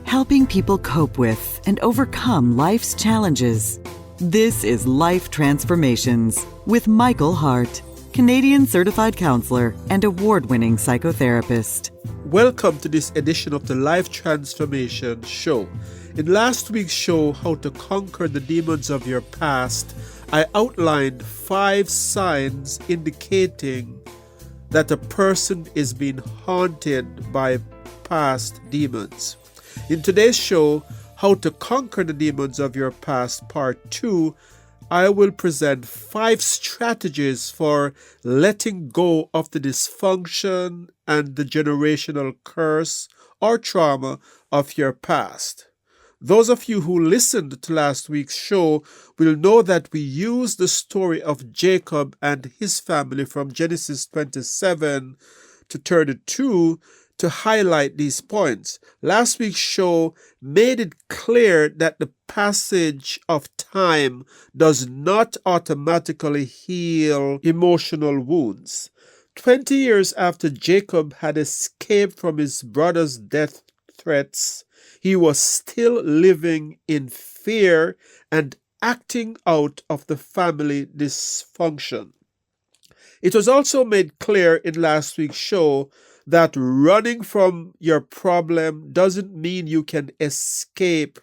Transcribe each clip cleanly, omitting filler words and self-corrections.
helping people cope with and overcome life's challenges. This is Life Transformations with Michael Hart, Canadian certified counselor and award-winning psychotherapist. Welcome to this edition of the Life Transformation Show. In last week's show, How to Conquer the Demons of Your Past, I outlined 5 signs indicating that a person is being haunted by past demons. In today's show, How to Conquer the Demons of Your Past, Part 2, I will present 5 strategies for letting go of the dysfunction and the generational curse or trauma of your past. Those of you who listened to last week's show will know that we used the story of Jacob and his family from Genesis 27 to 32 to highlight these points. Last week's show made it clear that the passage of time does not automatically heal emotional wounds. 20 years after Jacob had escaped from his brother's death threats, he was still living in fear and acting out of the family dysfunction. It was also made clear in last week's show that running from your problem doesn't mean you can escape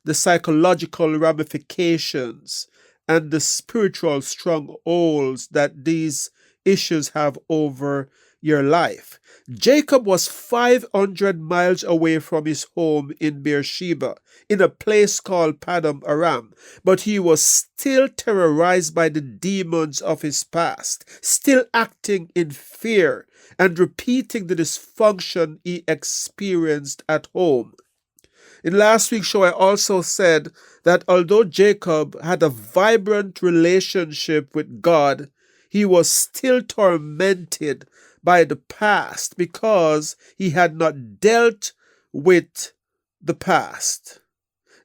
the psychological ramifications and the spiritual strongholds that these issues have over your life. Jacob was 500 miles away from his home in Beersheba, in a place called Padam Aram, but he was still terrorized by the demons of his past, still acting in fear and repeating the dysfunction he experienced at home. In last week's show, I also said that although Jacob had a vibrant relationship with God, he was still tormented by the past because he had not dealt with the past.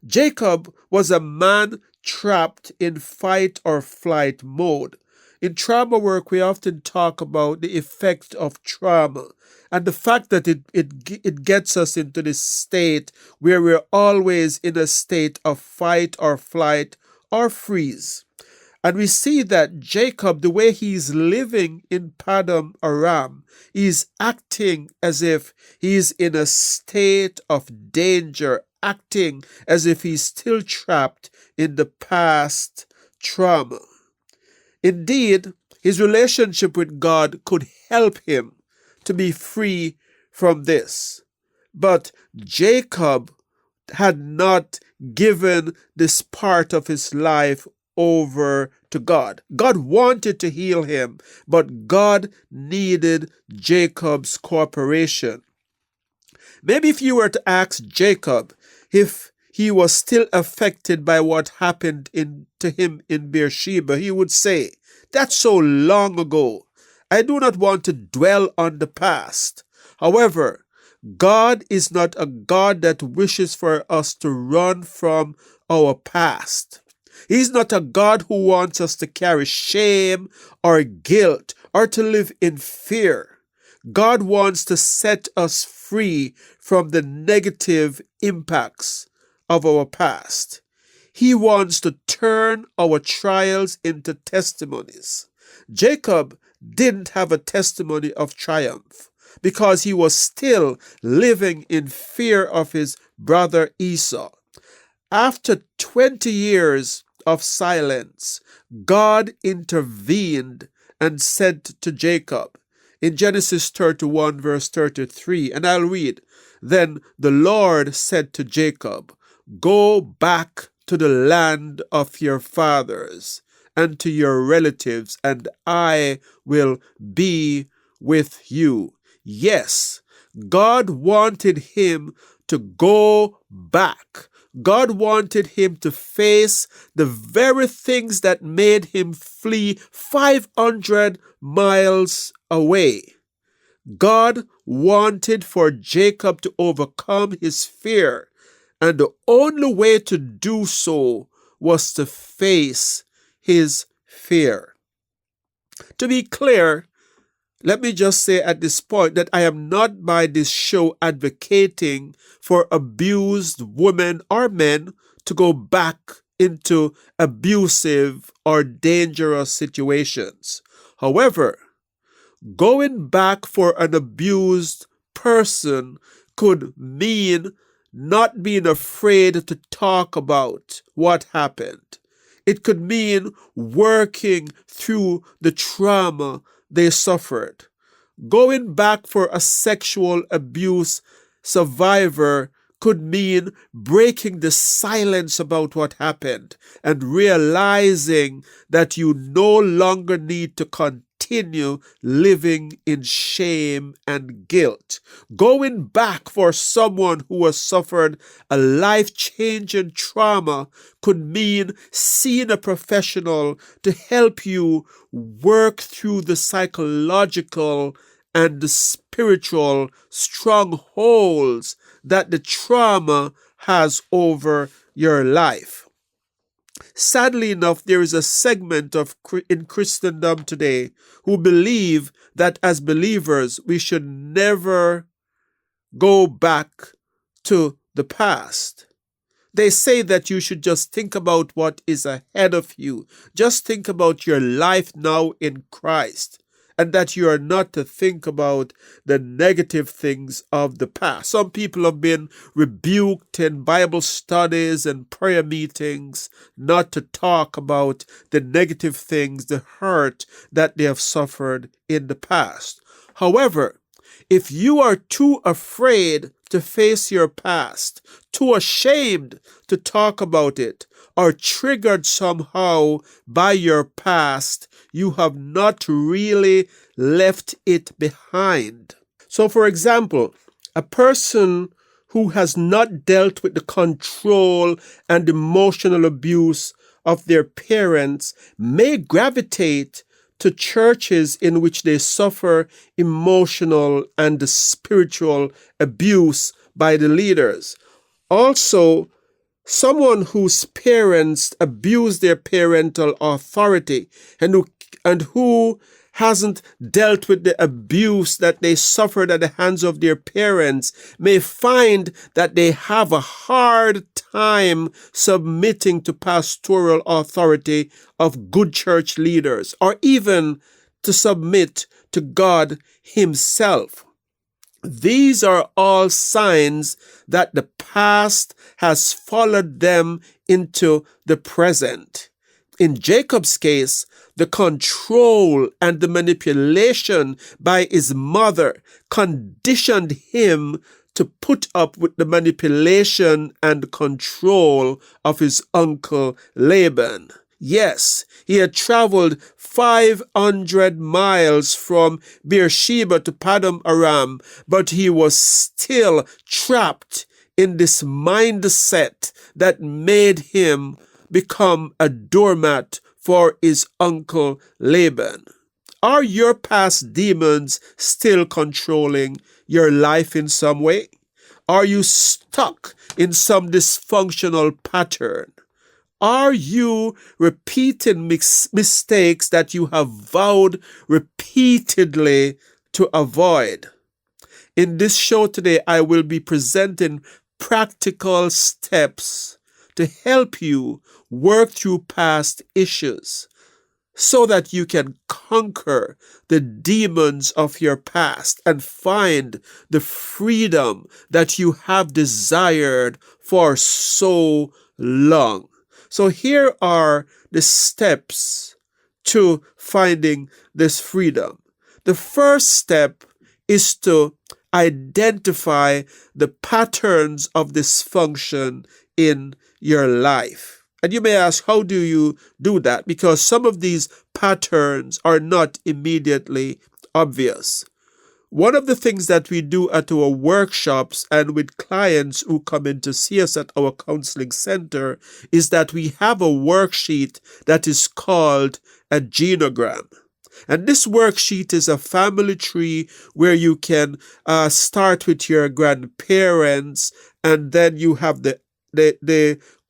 Jacob was a man trapped in fight or flight mode. In trauma work, we often talk about the effect of trauma and the fact that it gets us into this state where we're always in a state of fight or flight or freeze. And we see that Jacob, the way he's living in Padam Aram, is acting as if he's in a state of danger, acting as if he's still trapped in the past trauma. Indeed, his relationship with God could help him to be free from this. But Jacob had not given this part of his life over to God. God wanted to heal him, but God needed Jacob's cooperation. Maybe if you were to ask Jacob if he was still affected by what happened to him in Beersheba, he would say, "That's so long ago. I do not want to dwell on the past." However, God is not a God that wishes for us to run from our past. He's not a God who wants us to carry shame or guilt or to live in fear. God wants to set us free from the negative impacts of our past. He wants to turn our trials into testimonies. Jacob didn't have a testimony of triumph because he was still living in fear of his brother Esau. After 20 years of silence, God intervened and said to Jacob in Genesis 31 verse 33, and I'll read, "Then the Lord said to Jacob, go back to the land of your fathers and to your relatives, and I will be with you." Yes, God wanted him to go back. God wanted him to face the very things that made him flee 500 miles away. God wanted for Jacob to overcome his fear, and the only way to do so was to face his fear. To be clear, Let me just say at this point that I am not by this show advocating for abused women or men to go back into abusive or dangerous situations. However, going back for an abused person could mean not being afraid to talk about what happened. It could mean working through the trauma they suffered. Going back for a sexual abuse survivor could mean breaking the silence about what happened and realizing that you no longer need to continue living in shame and guilt. Going back for someone who has suffered a life-changing trauma could mean seeing a professional to help you work through the psychological and the spiritual strongholds that the trauma has over your life. Sadly enough, there is a segment in Christendom today who believe that as believers, we should never go back to the past. They say that you should just think about what is ahead of you. Just think about your life now in Christ. And that you are not to think about the negative things of the past. Some people have been rebuked in Bible studies and prayer meetings not to talk about the negative things, the hurt that they have suffered in the past. However, if you are too afraid to face your past, too ashamed to talk about it, or triggered somehow by your past, you have not really left it behind. So, for example, a person who has not dealt with the control and emotional abuse of their parents may gravitate to churches in which they suffer emotional and spiritual abuse by the leaders. Also, someone whose parents abuse their parental authority and who hasn't dealt with the abuse that they suffered at the hands of their parents may find that they have a hard time submitting to pastoral authority of good church leaders, or even to submit to God Himself. These are all signs that the past has followed them into the present. In Jacob's case, the control and the manipulation by his mother conditioned him to put up with the manipulation and control of his uncle Laban. Yes, he had traveled 500 miles from Beersheba to Padam Aram, but he was still trapped in this mindset that made him become a doormat for his uncle Laban. Are your past demons still controlling your life in some way? Are you stuck in some dysfunctional pattern? Are you repeating mistakes that you have vowed repeatedly to avoid? In this show today, I will be presenting practical steps to help you work through past issues so that you can conquer the demons of your past and find the freedom that you have desired for so long. So here are the steps to finding this freedom. The first step is to identify the patterns of dysfunction in your life. And you may ask, how do you do that? Because some of these patterns are not immediately obvious. One of the things that we do at our workshops and with clients who come in to see us at our counseling center is that we have a worksheet that is called a genogram. And this worksheet is a family tree where you can start with your grandparents, and then you have the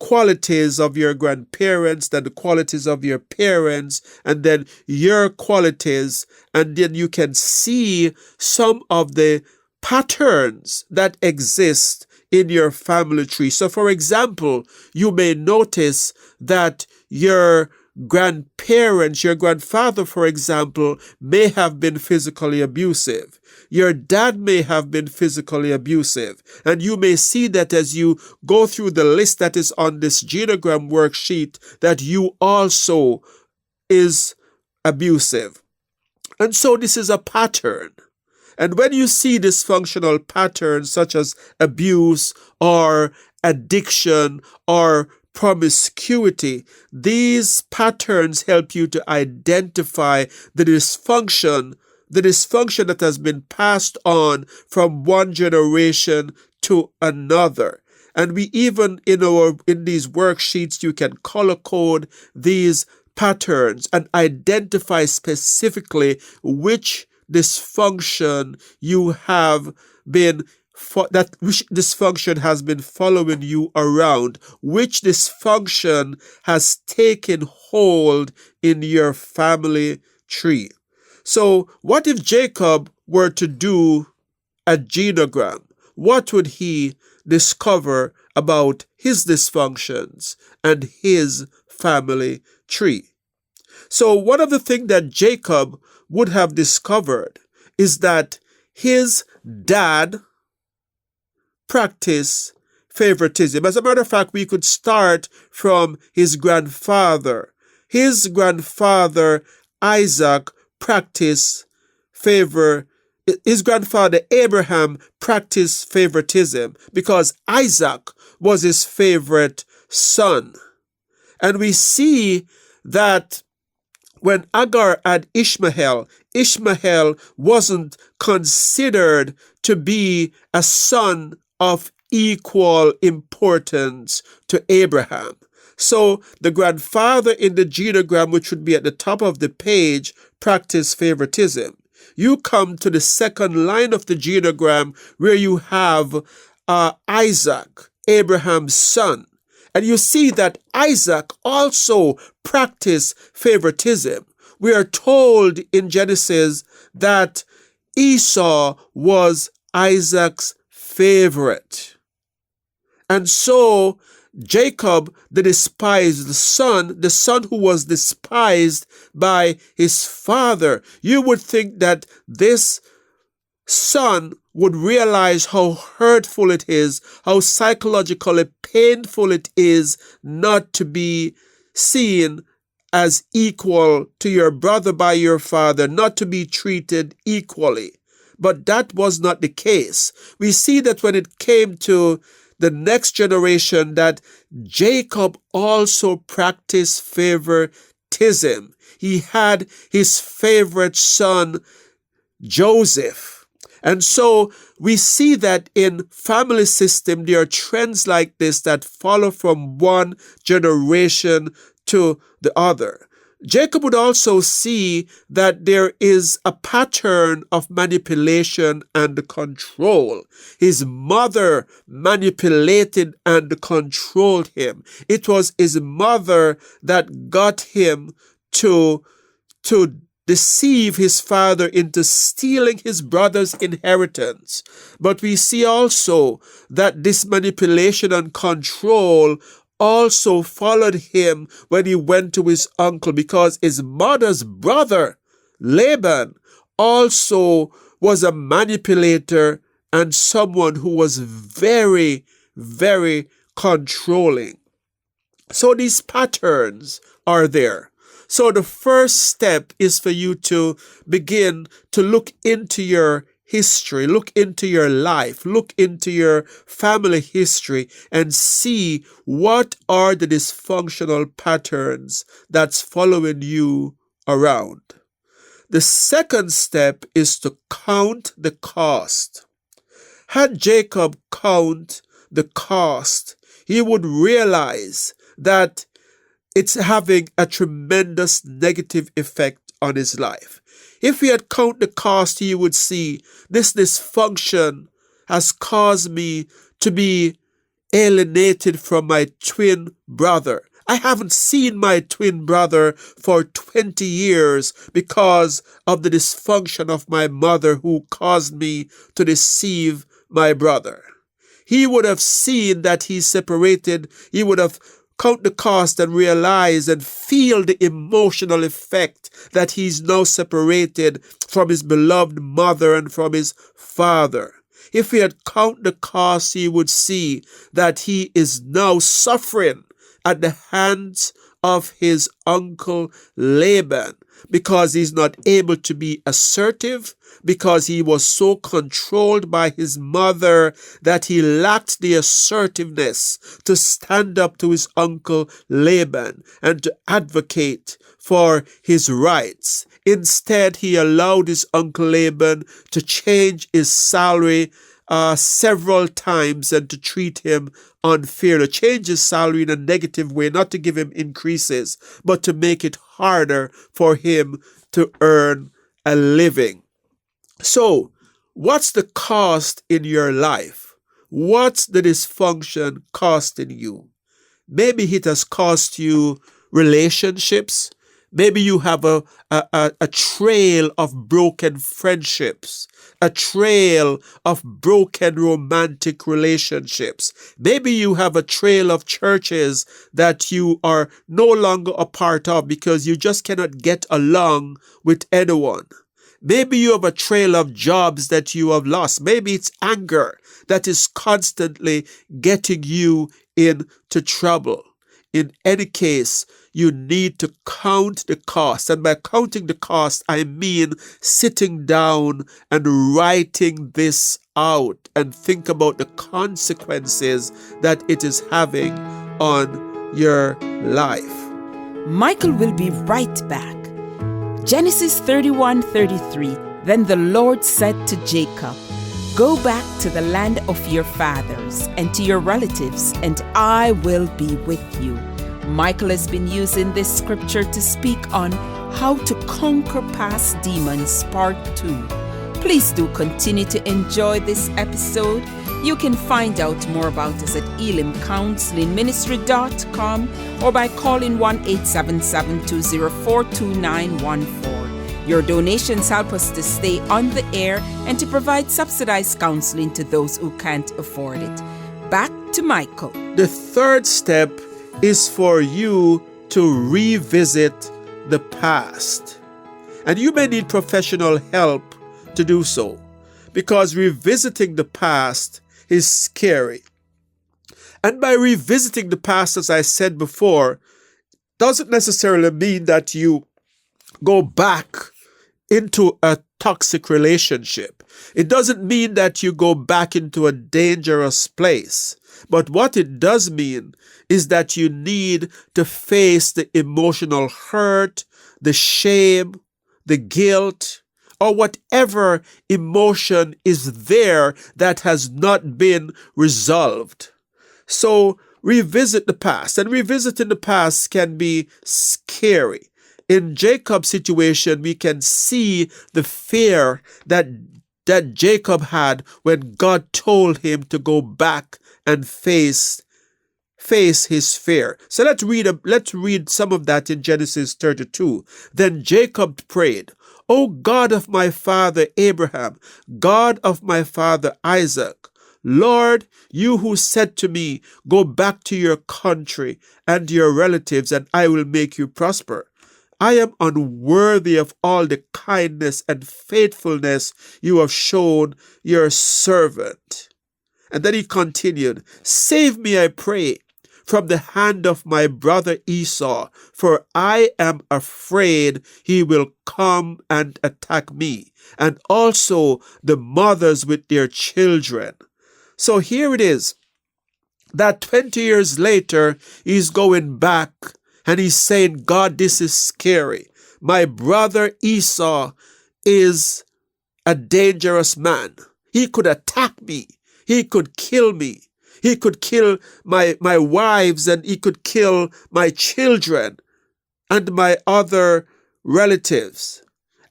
qualities of your grandparents, then the qualities of your parents, and then your qualities, and then you can see some of the patterns that exist in your family tree. So, for example, you may notice that your grandparents, your grandfather, for example, may have been physically abusive. Your dad may have been physically abusive. And you may see that as you go through the list that is on this genogram worksheet, that you also is abusive. And so this is a pattern. And when you see dysfunctional patterns such as abuse or addiction or promiscuity, these patterns help you to identify the dysfunction that has been passed on from one generation to another. And we even in these worksheets, you can color code these patterns and identify specifically which dysfunction you have been which dysfunction has been following you around, which dysfunction has taken hold in your family tree. So what if Jacob were to do a genogram? What would he discover about his dysfunctions and his family tree? So one of the things that Jacob would have discovered is that his dad practiced favoritism. As a matter of fact, we could start from his grandfather. His grandfather, Isaac, practiced his grandfather, Abraham, practiced favoritism because Isaac was his favorite son. And we see that when Agar had Ishmael, Ishmael wasn't considered to be a son of equal importance to Abraham. So the grandfather in the genogram, which would be at the top of the page, practiced favoritism. You come to the second line of the genogram where you have Isaac, Abraham's son. And you see that Isaac also practiced favoritism. We are told in Genesis that Esau was Isaac's favorite. And so Jacob, the despised son, the son who was despised by his father, you would think that this son would realize how hurtful it is, how psychologically painful it is not to be seen as equal to your brother by your father, not to be treated equally. But that was not the case. We see that when it came to the next generation, that Jacob also practiced favoritism. He had his favorite son, Joseph. And so we see that in family system, there are trends like this that follow from one generation to the other. Jacob would also see that there is a pattern of manipulation and control. His mother manipulated and controlled him. It was his mother that got him to deceive his father into stealing his brother's inheritance. But we see also that this manipulation and control also followed him when he went to his uncle, because his mother's brother, Laban, also was a manipulator and someone who was very, very controlling. So these patterns are there. So the first step is for you to begin to look into your history, look into your life, look into your family history and see what are the dysfunctional patterns that's following you around. The second step is to count the cost. Had Jacob count the cost, he would realize that it's having a tremendous negative effect on his life. If he had counted the cost, he would see this dysfunction has caused me to be alienated from my twin brother. I haven't seen my twin brother for 20 years because of the dysfunction of my mother who caused me to deceive my brother. He would have seen that he's separated. He would have count the cost and realize and feel the emotional effect that he's now separated from his beloved mother and from his father. If he had count the cost, he would see that he is now suffering at the hands of his uncle Laban because he's not able to be assertive, because he was so controlled by his mother that he lacked the assertiveness to stand up to his uncle Laban and to advocate for his rights. Instead, he allowed his uncle Laban to change his salary several times and to treat him unfairly, to change his salary in a negative way, not to give him increases, but to make it harder for him to earn a living. So, what's the cost in your life? What's the dysfunction costing you? Maybe it has cost you relationships. Maybe you have a trail of broken friendships, a trail of broken romantic relationships. Maybe you have a trail of churches that you are no longer a part of because you just cannot get along with anyone. Maybe you have a trail of jobs that you have lost. Maybe it's anger that is constantly getting you into trouble. In any case, you need to count the cost. And by counting the cost, I mean sitting down and writing this out and think about the consequences that it is having on your life. Michael will be right back. Genesis 31:33. Then the Lord said to Jacob, "Go back to the land of your fathers and to your relatives, and I will be with you." Michael has been using this scripture to speak on how to conquer past demons, part 2. Please do continue to enjoy this episode. You can find out more about us at ElimCounsellingMinistry.com or by calling 1-877-204-2914. Your donations help us to stay on the air and to provide subsidized counseling to those who can't afford it. Back to Michael. The third step is for you to revisit the past. And you may need professional help to do so, because revisiting the past is scary. And by revisiting the past, as I said before, doesn't necessarily mean that you go back into a toxic relationship. It doesn't mean that you go back into a dangerous place. But what it does mean is that you need to face the emotional hurt, the shame, the guilt, or whatever emotion is there that has not been resolved. So revisit the past. And revisiting the past can be scary. In Jacob's situation, we can see the fear that Jacob had when God told him to go back and face his fear. So let's read some of that in Genesis 32. Then Jacob prayed, "O God of my father Abraham, God of my father Isaac, Lord, you who said to me, go back to your country and your relatives, and I will make you prosper. I am unworthy of all the kindness and faithfulness you have shown your servant." And then he continued, "Save me, I pray, from the hand of my brother Esau, for I am afraid he will come and attack me, and also the mothers with their children." So here it is, that 20 years later, he's going back and he's saying, "God, this is scary. My brother Esau is a dangerous man. He could attack me. He could kill me. He could kill my wives, and he could kill my children and my other relatives."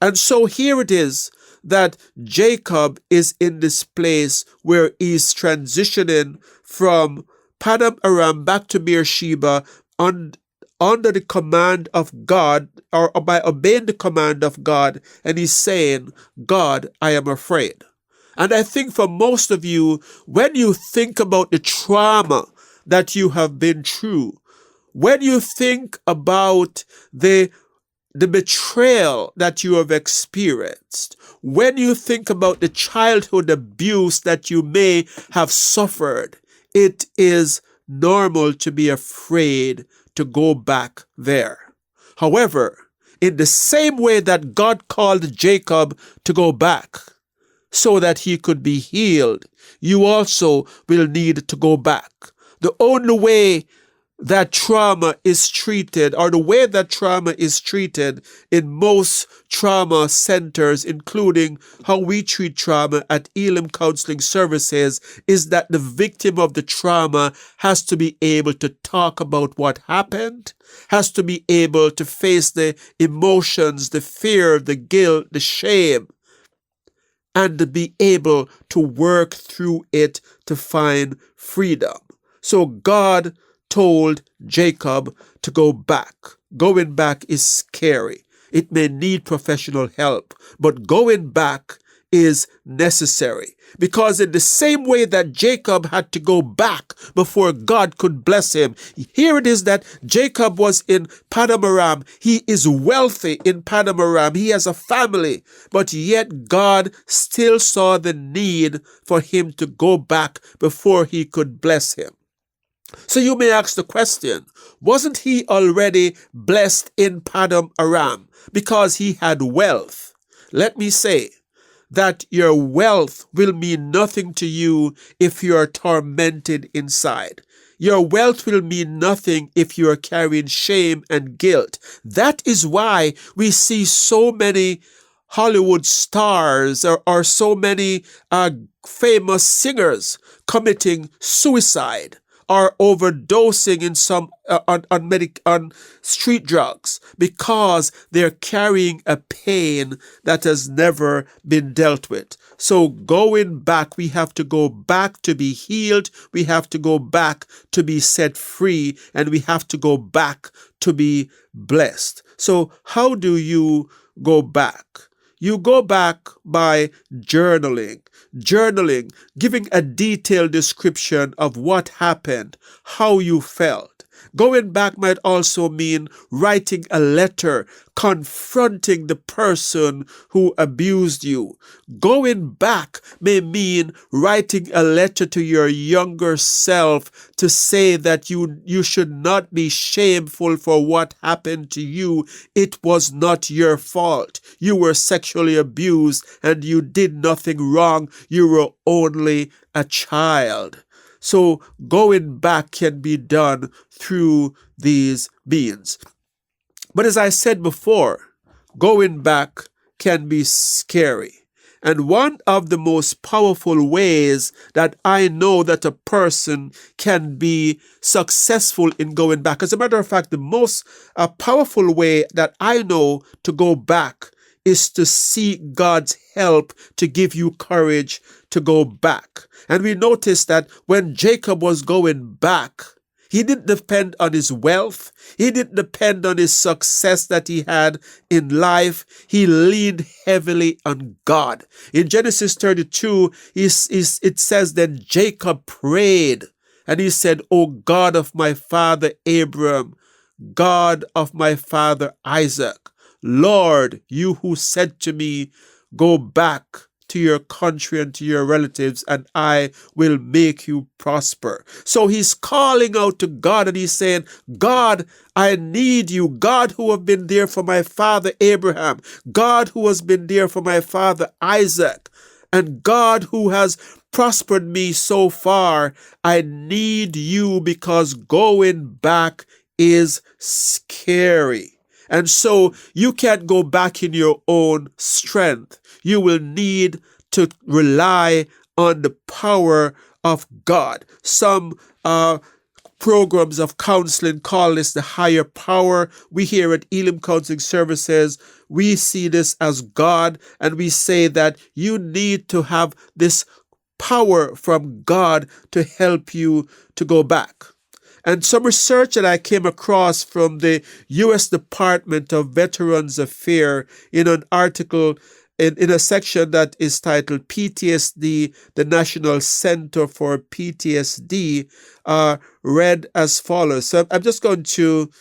And so here it is that Jacob is in this place where he's transitioning from Padam Aram back to Beersheba under the command of God, or by obeying the command of God, and he's saying, God, I am afraid. And I think for most of you, when you think about the trauma that you have been through, when you think about the betrayal that you have experienced, when you think about the childhood abuse that you may have suffered, it is normal to be afraid to go back there. However, in the same way that God called Jacob to go back so that he could be healed, you also will need to go back. The only way that trauma is treated, or the way that trauma is treated in most trauma centers, including how we treat trauma at Elim Counselling Services, is that the victim of the trauma has to be able to talk about what happened, has to be able to face the emotions, the fear, the guilt, the shame, and to be able to work through it to find freedom. So God told Jacob to go back. Going back is scary. It may need professional help, but going back is necessary. Because in the same way that Jacob had to go back before God could bless him, here it is that Jacob was in Padam Aram. He is wealthy in Padam Aram. He has a family, but yet God still saw the need for him to go back before he could bless him. So you may ask the question, wasn't he already blessed in Padam Aram because he had wealth? Let me say that your wealth will mean nothing to you if you are tormented inside. Your wealth will mean nothing if you are carrying shame and guilt. That is why we see so many Hollywood stars or so many famous singers committing suicide or overdosing in some on street drugs, because they're carrying a pain that has never been dealt with. So going back, we have to go back to be healed. We have to go back to be set free, and we have to go back to be blessed. So how do you go back? You go back by journaling, giving a detailed description of what happened, how you felt. Going back might also mean writing a letter confronting the person who abused you. Going back may mean writing a letter to your younger self to say that you should not be shameful for what happened to you. It was not your fault. You were sexually abused and you did nothing wrong. You were only a child. So going back can be done through these means. But as I said before, going back can be scary. And one of the most powerful ways that I know that a person can be successful in going back, as a matter of fact, the most powerful way that I know to go back is to seek God's help to give you courage to go back. And we notice that when Jacob was going back, he didn't depend on his wealth. He didn't depend on his success that he had in life. He leaned heavily on God. In Genesis 32, it says that Jacob prayed and he said, "O God of my father Abraham, God of my father Isaac, Lord, you who said to me, go back to your country and to your relatives, and I will make you prosper." So he's calling out to God and he's saying, God, I need you. God who have been there for my father Abraham, God who has been there for my father Isaac, and God who has prospered me so far. I need you because going back is scary. And so you can't go back in your own strength. You will need to rely on the power of God. Some programs of counseling call this the higher power. We here at Elim Counselling Services, we see this as God, and we say that you need to have this power from God to help you to go back. And some research that I came across from the U.S. Department of Veterans Affairs in an article in a section that is titled PTSD, the National Center for PTSD, read as follows. So I'm just going to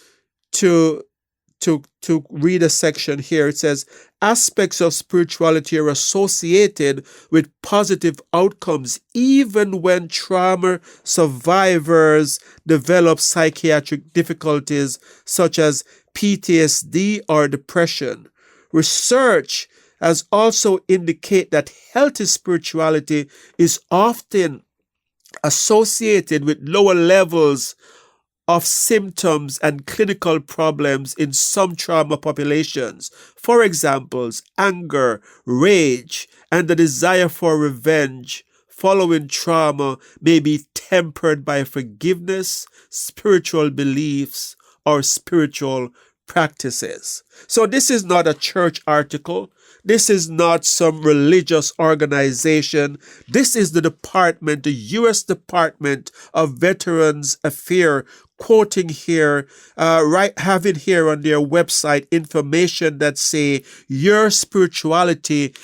read a section here. It says, aspects of spirituality are associated with positive outcomes even when trauma survivors develop psychiatric difficulties such as PTSD or depression. Research has also indicated that healthy spirituality is often associated with lower levels of symptoms and clinical problems in some trauma populations. For example, anger, rage, and the desire for revenge following trauma may be tempered by forgiveness, spiritual beliefs, or spiritual practices. So this is not a church article. This is not some religious organization. This is the department, the U.S. Department of Veterans Affairs, quoting here, having here on their website information that say your spirituality